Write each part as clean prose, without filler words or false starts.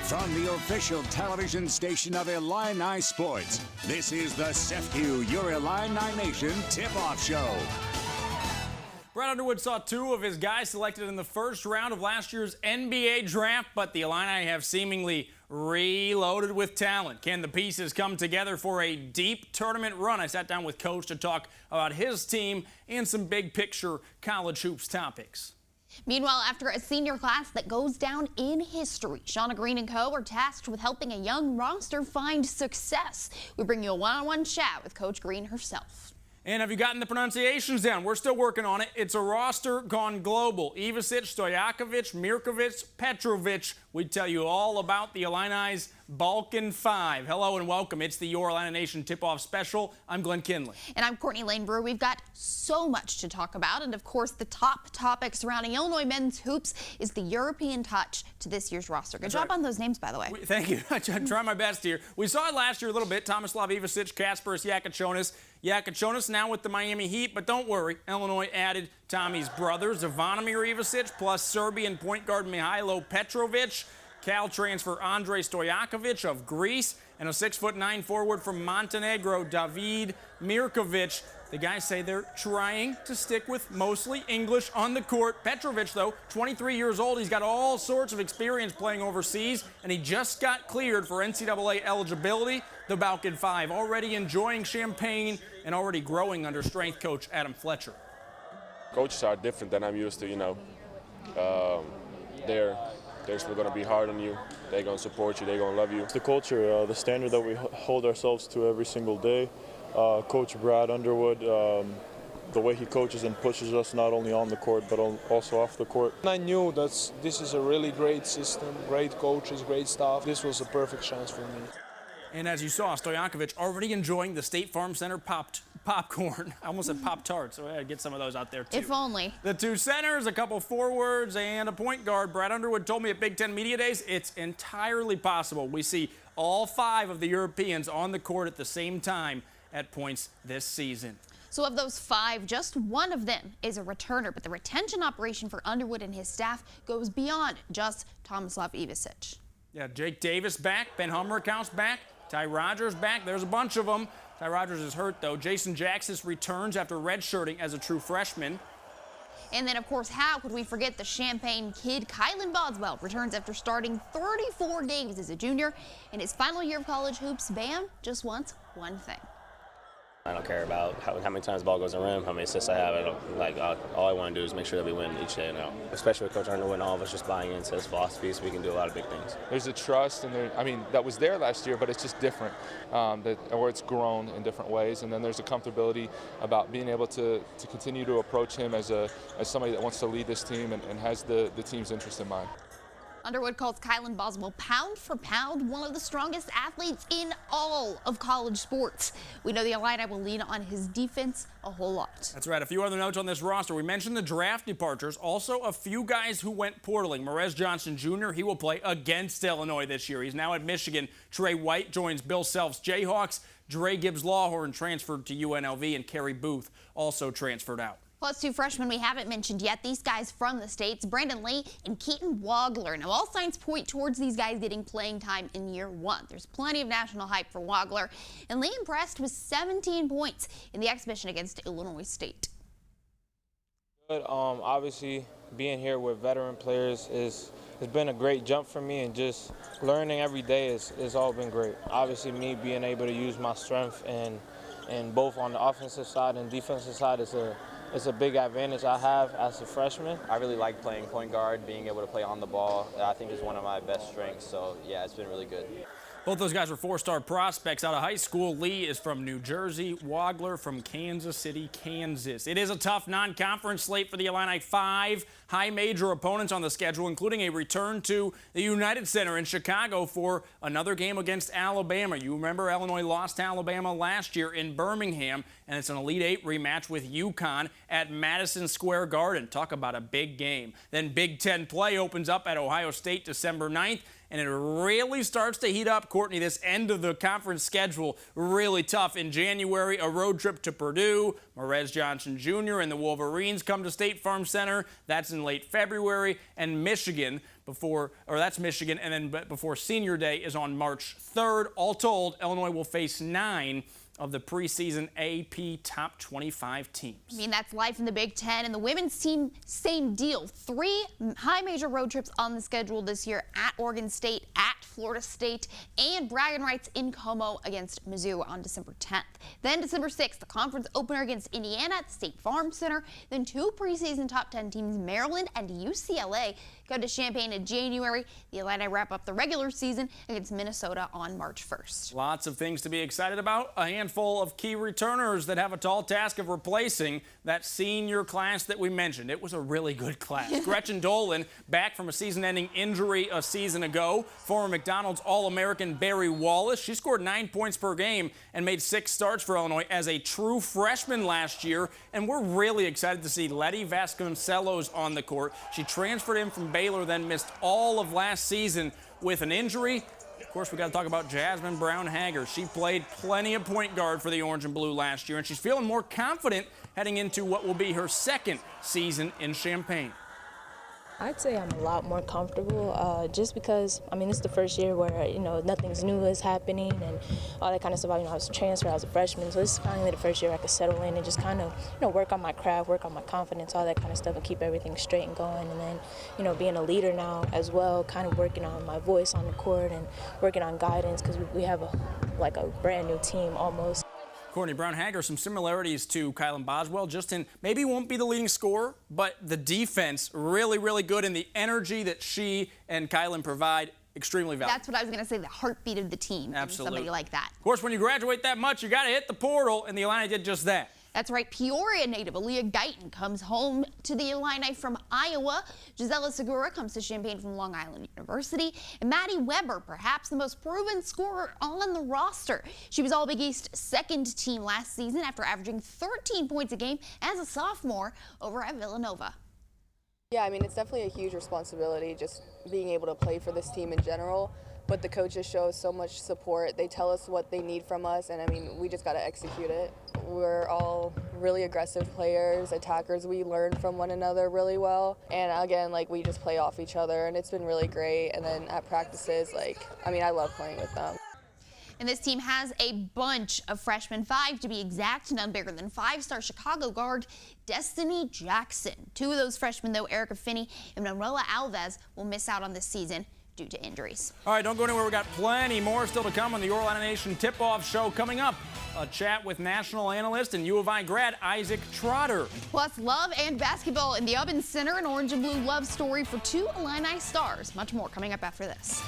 From the official television station of Illini Sports, this is the CEFCU, your Illini Nation tip-off show. Brad Underwood saw two of his guys selected in the first round of last year's NBA draft, but the Illini have seemingly reloaded with talent. Can the pieces come together for a deep tournament run? I sat down with Coach to talk about his team and some big picture college hoops topics. Meanwhile, after a senior class that goes down in history, Shauna Green and co. are tasked with helping a young roster find success. We bring you a one-on-one chat with Coach Green herself. And have you gotten the pronunciations down? We're still working on it. It's a roster gone global. Ivicic, Stojakovic, Mirkovic, Petrovic. We tell you all about the Illini's Balkan Five. Hello and welcome. It's the Your Illini Nation tip-off special. I'm Glenn Kinley. And I'm Courtney Lane Brewer. We've got so much to talk about. And of course, the top topic surrounding Illinois men's hoops is the European touch to this year's roster. Good job on those names, by the way. Thank you. I try my best here. We saw it last year a little bit. Tomislav Ivicic, Kasparas Jakačionis. Jakačionis now with the Miami Heat, but don't worry. Illinois added Tommy's brother, Zvonimir Ivicic, plus Serbian point guard Mihailo Petrovic. Cal transfer Andrei Stojakovic of Greece, and a 6'9" forward from Montenegro, David Mirkovic. The guys say they're trying to stick with mostly English on the court. Petrovic, though, 23 years old. He's got all sorts of experience playing overseas, and he just got cleared for NCAA eligibility. The Balkan Five already enjoying champagne and already growing under strength coach Adam Fletcher. Coaches are different than I'm used to, you know. They're still going to be hard on you. They're going to support you. They're going to love you. It's the culture, the standard that we hold ourselves to every single day. Coach Brad Underwood, the way he coaches and pushes us not only on the court but also off the court. I knew that this is a really great system, great coaches, great staff. This was a perfect chance for me. And as you saw, Stojakovic already enjoying the State Farm Center popcorn. I almost said Pop-Tarts, so I gotta get some of those out there too. If only. The two centers, a couple forwards, and a point guard. Brad Underwood told me at Big Ten Media Days it's entirely possible we see all five of the Europeans on the court at the same time at points this season. So of those five, just one of them is a returner, but the retention operation for Underwood and his staff goes beyond just Tomislav Ivicic. Yeah, Jake Davis back, Ben Hummerkaus back, Ty Rogers back. There's a bunch of them. Ty Rogers is hurt, though. Jason Jackson returns after redshirting as a true freshman. And then, of course, how could we forget the Champaign kid? Kylan Boswell returns after starting 34 games as a junior. In his final year of college hoops, Bam just wants one thing. I don't care about how many times the ball goes in the rim, how many assists I have. All I want to do is make sure that we win each day now. Especially with Coach Underwood and all of us just buying into his philosophy, so we can do a lot of big things. There's a trust, and that was there last year, but it's just different, or it's grown in different ways. And then there's a comfortability about being able to continue to approach him as somebody that wants to lead this team and has the team's interest in mind. Underwood calls Kylan Boswell pound for pound one of the strongest athletes in all of college sports. We know the Illini will lean on his defense a whole lot. That's right. A few other notes on this roster. We mentioned the draft departures. Also, a few guys who went portaling. Morez Johnson Jr., he will play against Illinois this year. He's now at Michigan. Trey White joins Bill Self's Jayhawks. Dre Gibbs-Lawhorn transferred to UNLV, and Kerry Booth also transferred out. Plus two freshmen we haven't mentioned yet. These guys from the States, Brandon Lee and Keaton Wagler. Now, all signs point towards these guys getting playing time in year one. There's plenty of national hype for Wagler, and Lee impressed with 17 points in the exhibition against Illinois State. Good. Obviously, being here with veteran players has been a great jump for me, and just learning every day has all been great. Obviously, me being able to use my strength and both on the offensive side and defensive side it's a big advantage I have as a freshman. I really like playing point guard, being able to play on the ball. I think is one of my best strengths, so yeah, it's been really good. Both those guys are four-star prospects out of high school. Lee is from New Jersey, Wagler from Kansas City, Kansas. It is a tough non-conference slate for the Illini. 5 high major opponents on the schedule, including a return to the United Center in Chicago for another game against Alabama. You remember Illinois lost to Alabama last year in Birmingham, and it's an Elite Eight rematch with UConn at Madison Square Garden. Talk about a big game. Then Big Ten play opens up at Ohio State December 9th, and it really starts to heat up, Courtney, this end of the conference schedule. Really tough. In January, a road trip to Purdue. Morez Johnson Jr. and the Wolverines come to State Farm Center. That's in late February. And Michigan Michigan, and then before Senior Day is on March 3rd. All told, Illinois will face 9 of the preseason AP top 25 teams. I mean, that's life in the Big Ten. And the women's team, same deal. 3 high major road trips on the schedule this year: at Oregon State, at Florida State, and bragging rights in Como against Mizzou on December 10th. Then December 6th, the conference opener against Indiana at the State Farm Center. Then 2 preseason top 10 teams, Maryland and UCLA, go to Champaign in January. The Illini wrap up the regular season against Minnesota on March 1st. Lots of things to be excited about. A handful of key returners that have a tall task of replacing that senior class that we mentioned. It was a really good class. Gretchen Dolan, back from a season-ending injury a season ago. Former McDonald's All-American Barry Wallace. She scored 9 points per game and made 6 starts for Illinois as a true freshman last year. And we're really excited to see Letty Vasconcelos on the court. She transferred in from Baylor, then missed all of last season with an injury. Of course, we got to talk about Jasmine Brown-Hager. She played plenty of point guard for the Orange and Blue last year, and she's feeling more confident heading into what will be her 2nd season in Champaign. I'd say I'm a lot more comfortable just because, I mean, it's the first year where, nothing's new is happening and all that kind of stuff. I was transferred, I was a freshman, so this is finally the first year I could settle in and just kind of, work on my craft, work on my confidence, all that kind of stuff, and keep everything straight and going. And then, being a leader now as well, kind of working on my voice on the court and working on guidance because we have a brand new team almost. Courtney, Brown-Hager, some similarities to Kylan Boswell, just in maybe won't be the leading scorer, but the defense really, really good, and the energy that she and Kylan provide, extremely valuable. That's what I was going to say, the heartbeat of the team. Absolutely. Somebody like that. Of course, when you graduate that much, you got to hit the portal, and the Illini did just that. That's right. Peoria native Aaliyah Guyton comes home to the Illini from Iowa. Gisela Segura comes to Champaign from Long Island University. And Maddie Weber, perhaps the most proven scorer on the roster. She was All Big East 2nd team last season after averaging 13 points a game as a sophomore over at Villanova. Yeah, I mean, it's definitely a huge responsibility just being able to play for this team in general. But the coaches show so much support. They tell us what they need from us, and I mean, we just got to execute it. We're all really aggressive players, attackers. We learn from one another really well. And again, we just play off each other, and it's been really great. And then at practices, I love playing with them. And this team has a bunch of freshmen, 5 to be exact, none bigger than 5-star Chicago guard Destiny Jackson. 2 of those freshmen, though, Erica Finney and Manuela Alves, will miss out on this season due to injuries. All right, don't go anywhere. We got plenty more still to come on the Illini Nation tip-off show. Coming up, a chat with national analyst and U of I grad Isaac Trotter. Plus, love and basketball in the Ubbins Center, an orange and blue love story for 2 Illini stars. Much more coming up after this.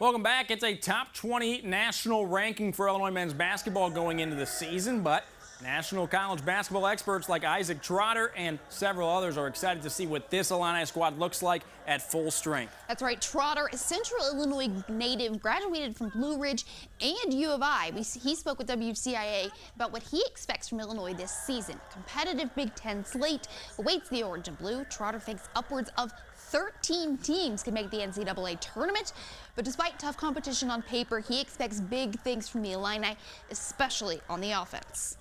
Welcome back. It's a top 20 national ranking for Illinois men's basketball going into the season, but national college basketball experts like Isaac Trotter and several others are excited to see what this Illini squad looks like at full strength. That's right. Trotter, a Central Illinois native, graduated from Blue Ridge and U of I. He spoke with WCIA about what he expects from Illinois this season. Competitive Big Ten slate awaits the Orange and Blue. Trotter thinks upwards of 13 teams can make the NCAA tournament, but despite tough competition on paper, he expects big things from the Illini, especially on the offense.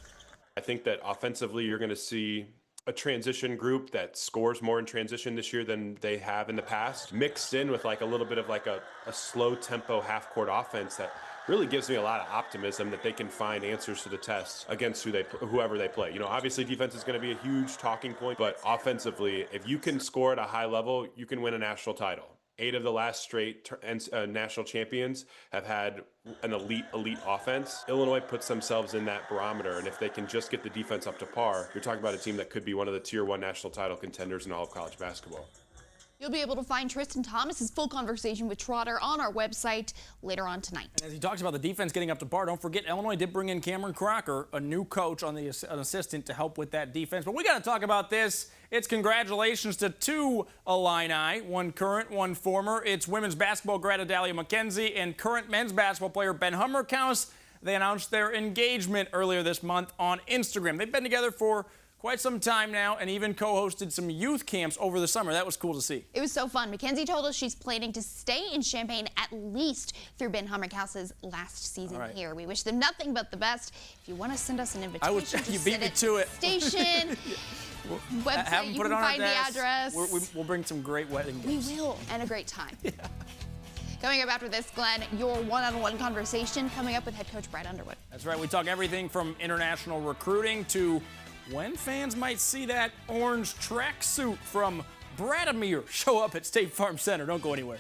I think that offensively you're going to see a transition group that scores more in transition this year than they have in the past, mixed in with like a little bit of like a slow tempo half-court offense that really gives me a lot of optimism that they can find answers to the test against whoever they play. You know, obviously defense is going to be a huge talking point, but offensively, if you can score at a high level, you can win a national title. 8 of the last straight national champions have had an elite offense. Illinois puts themselves in that barometer, and if they can just get the defense up to par, you're talking about a team that could be one of the Tier 1 national title contenders in all of college basketball. You'll be able to find Tristan Thomas's full conversation with Trotter on our website later on tonight. And as he talks about the defense getting up to par, don't forget Illinois did bring in Cameron Crocker, a new coach an assistant to help with that defense. But we got to talk about this. It's congratulations to 2 Illini, one current, one former. It's women's basketball grad Adalia McKenzie and current men's basketball player Ben Hummerkaus. They announced their engagement earlier this month on Instagram. They've been together for quite some time now and even co-hosted some youth camps over the summer. That was cool to see. It was so fun. Mackenzie told us she's planning to stay in Champaign at least through Ben Hummerkaus's last season here. We wish them nothing but the best. If you want to send us an invitation, you beat me to it. Station, website, you can find the address. We'll bring some great wedding gifts. We will, and a great time. Yeah. Coming up after this, Glenn, your one-on-one conversation coming up with head coach Brad Underwood. That's right. We talk everything from international recruiting to when fans might see that orange tracksuit from Bradamir show up at State Farm Center. Don't go anywhere.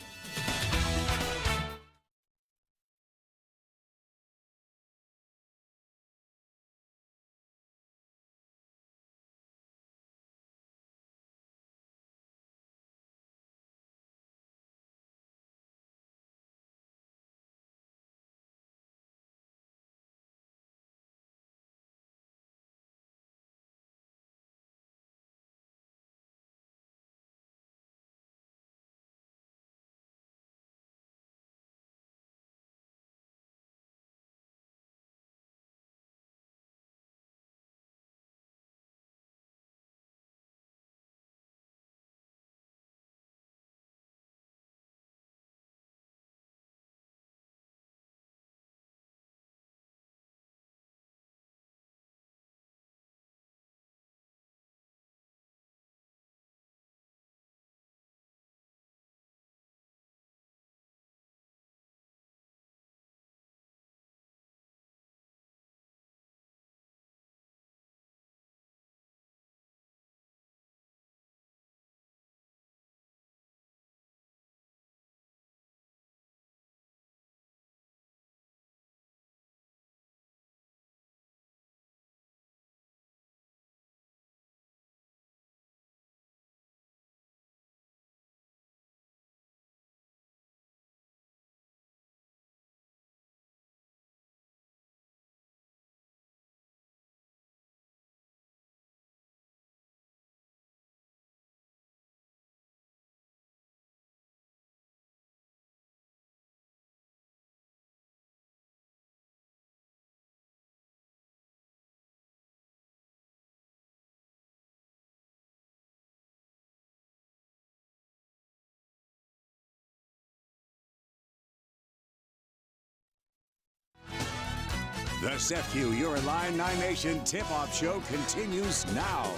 The CEFCU Your Illini Nation tip-off show continues now.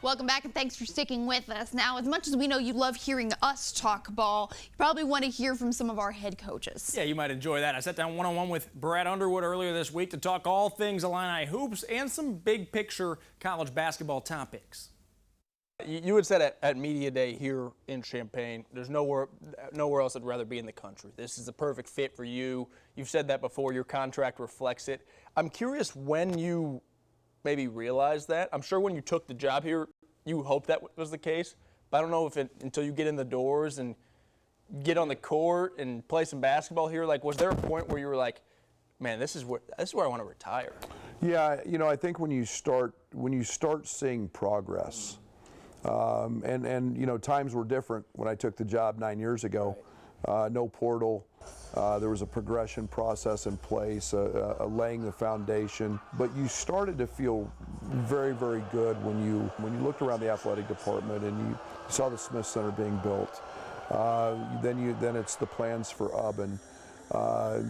Welcome back, and thanks for sticking with us. Now, as much as we know you love hearing us talk ball, you probably want to hear from some of our head coaches. Yeah, you might enjoy that. I sat down one-on-one with Brad Underwood earlier this week to talk all things Illini hoops and some big-picture college basketball topics. You had said at Media Day here in Champaign, there's nowhere else I'd rather be in the country. This is the perfect fit for you. You've said that before. Your contract reflects it. I'm curious when you maybe realized that. I'm sure when you took the job here, you hoped that was the case. But I don't know if until you get in the doors and get on the court and play some basketball here? Like, was there a point where you were like, man, this is where I want to retire? Yeah, I think when you start seeing progress, and times were different when I took the job 9 years ago. No portal. There was a progression process in place, laying the foundation. But you started to feel very, very good when you looked around the athletic department and you saw the Smith Center being built. Then it's the plans for Ubben.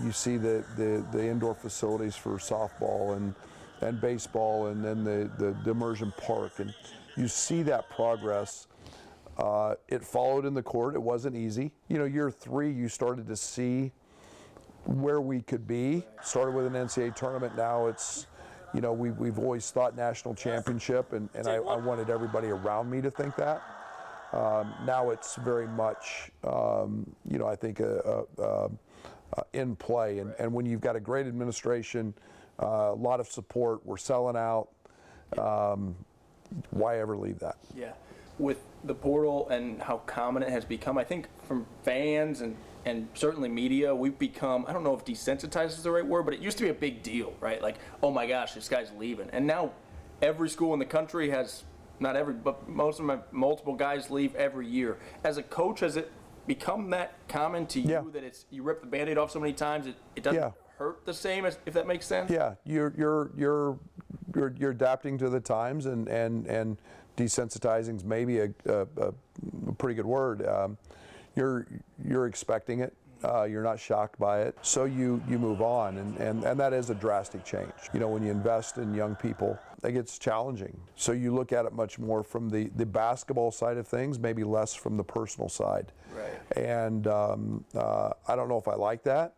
You see the indoor facilities for softball and baseball, and then the immersion park, and you see that progress. It followed in the court. It wasn't easy. Year 3, you started to see where we could be. Started with an NCAA tournament. Now it's, we've always thought national championship, and I wanted everybody around me to think that. Now it's very much, I think in play. And when you've got a great administration, a lot of support, we're selling out. Why ever leave that? Yeah. With the portal and how common it has become, I think from fans and certainly media, we've become, I don't know if desensitized is the right word, but it used to be a big deal, right? Like, oh my gosh, this guy's leaving. And now every school in the country has, not every, but most of them have multiple guys leave every year. As a coach, has it become that common to you that you rip the Band-Aid off so many times it doesn't hurt the same, if that makes sense? Yeah, you're adapting to the times, and desensitizing is maybe a pretty good word. You're expecting it. You're not shocked by it, so you move on, and that is a drastic change. When you invest in young people, it gets challenging. So you look at it much more from the basketball side of things, maybe less from the personal side. Right. And I don't know if I like that,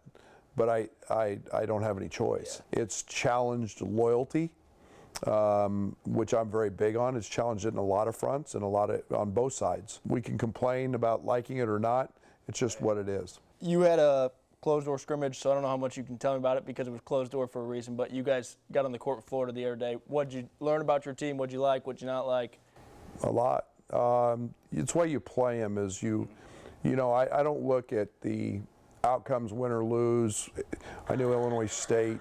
but I don't have any choice. Yeah. It's challenged loyalty, which I'm very big on. It's challenged it in a lot of fronts and on both sides. We can complain about liking it or not. It's just what it is. You had a closed-door scrimmage, so I don't know how much you can tell me about it because it was closed door for a reason, but you guys got on the court with Florida the other day. What did you learn about your team? What did you like? What did you not like? A lot. It's why you play them is I don't look at the outcomes, win or lose. I knew Illinois State,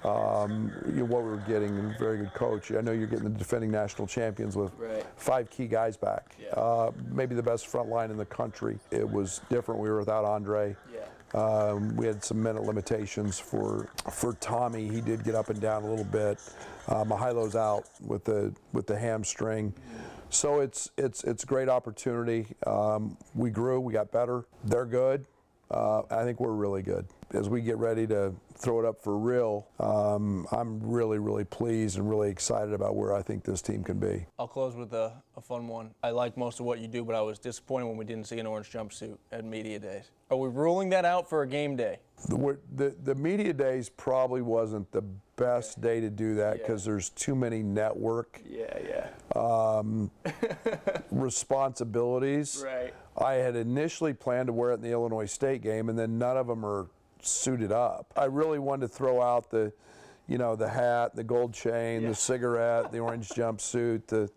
what we were getting, a very good coach. I know you're getting the defending national champions with 5 key guys back. Yeah. Maybe the best front line in the country. It was different. We were without Andre. Yeah. We had some minute limitations for Tommy. He did get up and down a little bit. Mihail's out with the hamstring. So it's a great opportunity. We grew. We got better. They're good. I think we're really good. As we get ready to throw it up for real, I'm really, really pleased and really excited about where I think this team can be. I'll close with a fun one. I like most of what you do, but I was disappointed when we didn't see an orange jumpsuit at Media Days. Are we ruling that out for a game day? The Media Days probably wasn't the best day to do that because there's too many network responsibilities. Right. I had initially planned to wear it in the Illinois State game, and then none of them are suited up. I really wanted to throw out the hat, the gold chain, the cigarette, the orange jumpsuit,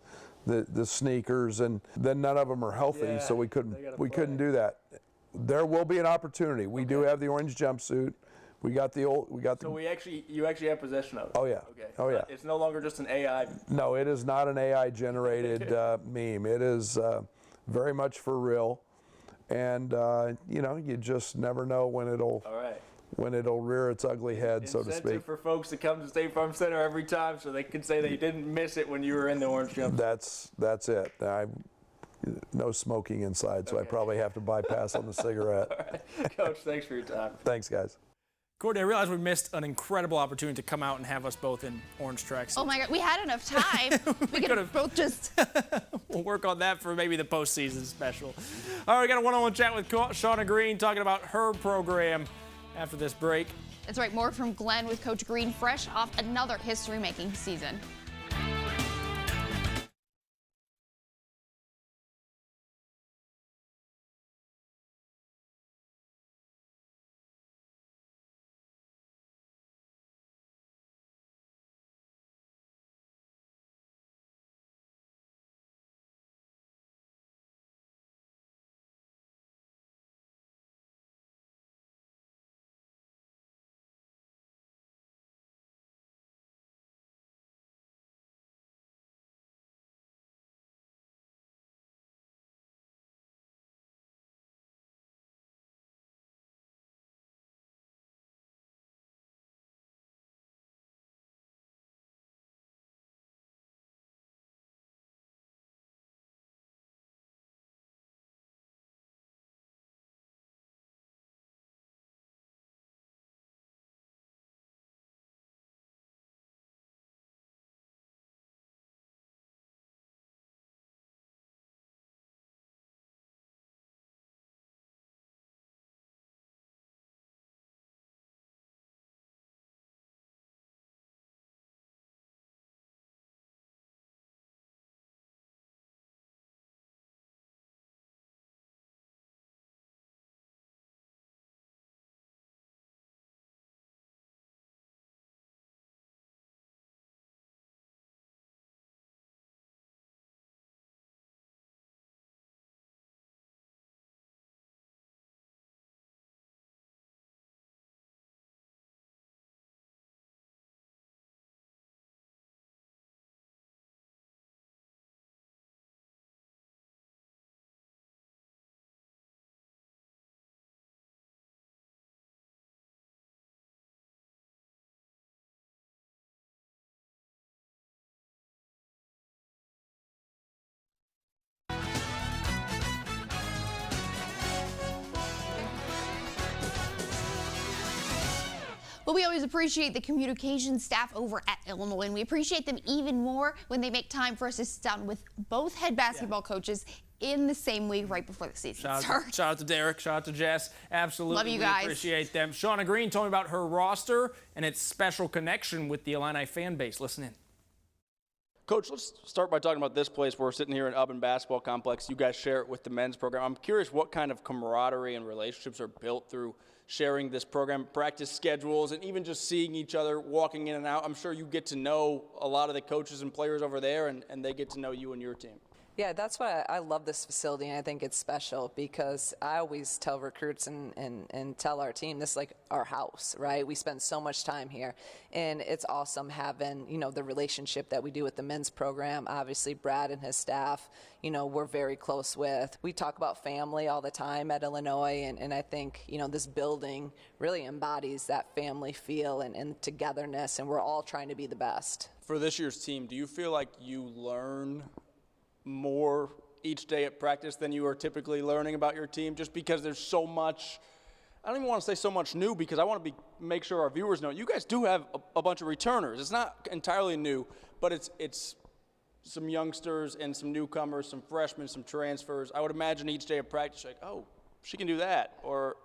the sneakers, and then none of them are healthy, so we couldn't do that. There will be an opportunity. We do have the orange jumpsuit. You actually have possession of it. Oh yeah. Okay. Oh yeah. It's no longer just an AI. No, it is not an AI generated meme. It is very much for real, and you just never know when it'll rear its ugly head, so to speak. Incentive for folks to come to State Farm Center every time, so they can say they didn't miss it when you were in the orange jumpsuit. That's it. No smoking inside, so I probably have to bypass on the cigarette. All right. Coach, thanks for your time. Thanks, guys. Courtney, I realize we missed an incredible opportunity to come out and have us both in orange tracks. Oh my God, we had enough time. we could have both just. We'll work on that for maybe the postseason special. All right, we got a one-on-one chat with Shauna Green talking about her program after this break. That's right, more from Glenn with Coach Green, fresh off another history-making season. Well, we always appreciate the communication staff over at Illinois, and we appreciate them even more when they make time for us to sit down with both head basketball coaches in the same week right before the season starts. Shout out to Derek. Shout out to Jess. Absolutely. Love you guys. We appreciate them. Shauna Green told me about her roster and its special connection with the Illini fan base. Listen in. Coach, let's start by talking about this place. We're sitting here in Ubben Basketball Complex. You guys share it with the men's program. I'm curious what kind of camaraderie and relationships are built through sharing this program, practice schedules, and even just seeing each other walking in and out. I'm sure you get to know a lot of the coaches and players over there, and they get to know you and your team. Yeah, that's why I love this facility, and I think it's special because I always tell recruits and tell our team this is like our house, right? We spend so much time here, and it's awesome having, the relationship that we do with the men's program. Obviously, Brad and his staff, we're very close with. We talk about family all the time at Illinois, and I think, this building really embodies that family feel and togetherness, and we're all trying to be the best. For this year's team, do you feel like you learn more each day at practice than you are typically learning about your team, just because there's so much? I don't even want to say so much new, because I want to make sure our viewers know you guys do have a bunch of returners. It's not entirely new, but it's some youngsters and some newcomers, some freshmen, some transfers. I would imagine each day of practice, like, oh, she can do that, or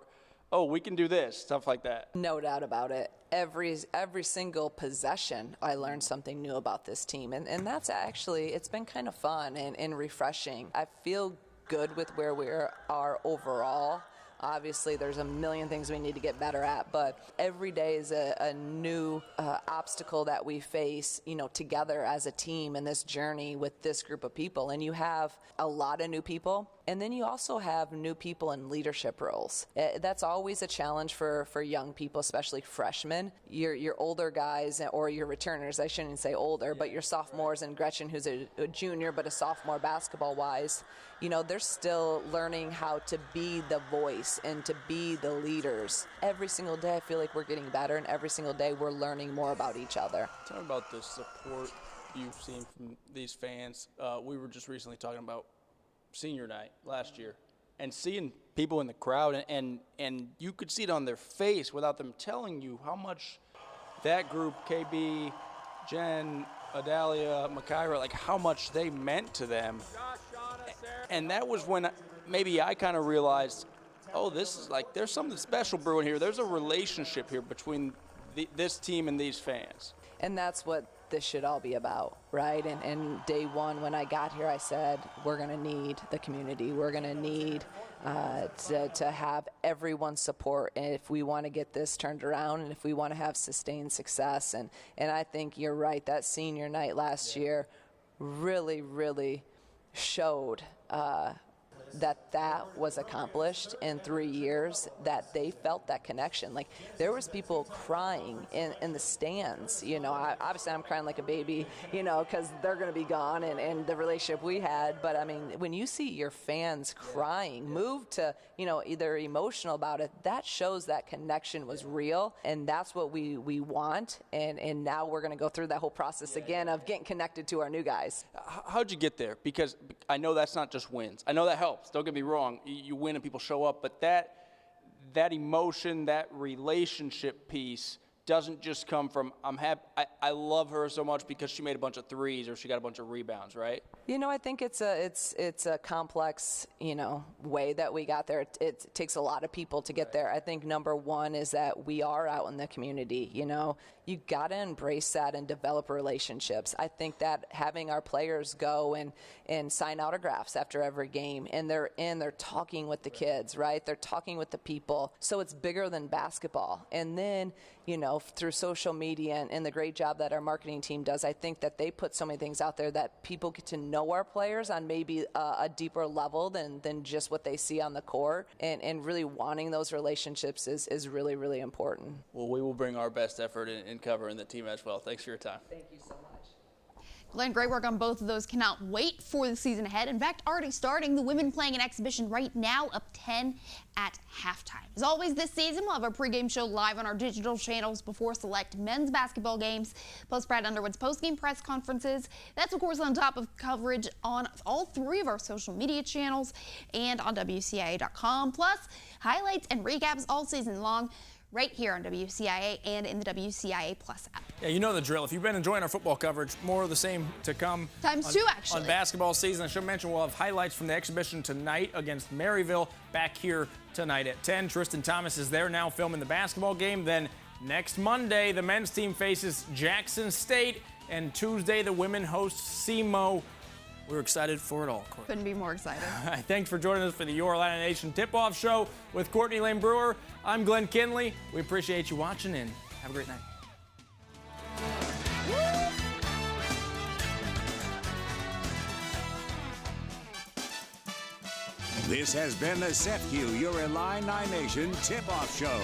oh, we can do this, stuff like that. No doubt about it. Every single possession, I learned something new about this team. And that's actually, it's been kind of fun and refreshing. I feel good with where we are overall. Obviously, there's a million things we need to get better at, but every day is a new obstacle that we face, together as a team in this journey with this group of people. And you have a lot of new people, and then you also have new people in leadership roles. That's always a challenge for young people, especially freshmen. Your older guys, or your returners, I shouldn't say older, but your sophomores, and Gretchen, who's a junior but a sophomore basketball-wise, they're still learning how to be the voice and to be the leaders. Every single day I feel like we're getting better, and every single day we're learning more about each other. Tell me about the support you've seen from these fans. We were just recently talking about senior night last year and seeing people in the crowd, and you could see it on their face without them telling you how much that group, KB, Jen, Adalia, Makaira, like how much they meant to them. And that was when maybe I kind of realized, oh, this is like, there's something special brewing here. There's a relationship here between this team and these fans. And that's what this should all be about, right? And day one, when I got here, I said, we're going to need the community. We're going to need to have everyone's support if we want to get this turned around and if we want to have sustained success. And I think you're right. That senior night last year really, really showed that was accomplished in 3 years, that they felt that connection. Like, there was people crying in the stands. Obviously I'm crying like a baby, because they're going to be gone and the relationship we had. But I mean, when you see your fans crying, moved to, either emotional about it, that shows that connection was real, and that's what we want. And now we're going to go through that whole process again of getting connected to our new guys. How'd you get there? Because I know that's not just wins. I know that helps. Don't get me wrong. You win and people show up, but that emotion, that relationship piece doesn't just come from, I'm happy, I love her so much because she made a bunch of threes or she got a bunch of rebounds, right? I think it's a complex, way that we got there. It takes a lot of people to get there. I think number one is that we are out in the community. You got to embrace that and develop relationships. I think that having our players go and sign autographs after every game, and they're talking with the kids, right? They're talking with the people. So it's bigger than basketball. And then, through social media and the great job that our marketing team does, I think that they put so many things out there that people get to know our players on maybe a deeper level than just what they see on the court. And really wanting those relationships is really, really important. Well, we will bring our best effort in covering the team as well. Thanks for your time. Thank you so much. Glenn, great work on both of those. Cannot wait for the season ahead. In fact, already starting. The women playing an exhibition right now, up 10 at halftime. As always this season, we'll have our pregame show live on our digital channels before select men's basketball games, plus Brad Underwood's postgame press conferences. That's, of course, on top of coverage on all 3 of our social media channels and on WCIA.com, plus highlights and recaps all season long. right here on WCIA and in the WCIA Plus app. Yeah, you know the drill. If you've been enjoying our football coverage, more of the same to come. Times 2, actually. On basketball season. I should mention we'll have highlights from the exhibition tonight against Maryville back here tonight at 10. Tristan Thomas is there now filming the basketball game. Then next Monday, the men's team faces Jackson State. And Tuesday, the women host SEMO. We're excited for it all, Courtney. Couldn't be more excited. Thanks for joining us for the Your Illini Nation Tip-Off Show with Courtney Lane Brewer. I'm Glenn Kinley. We appreciate you watching and have a great night. This has been the CEFCU Your Illini Nation Tip-Off Show.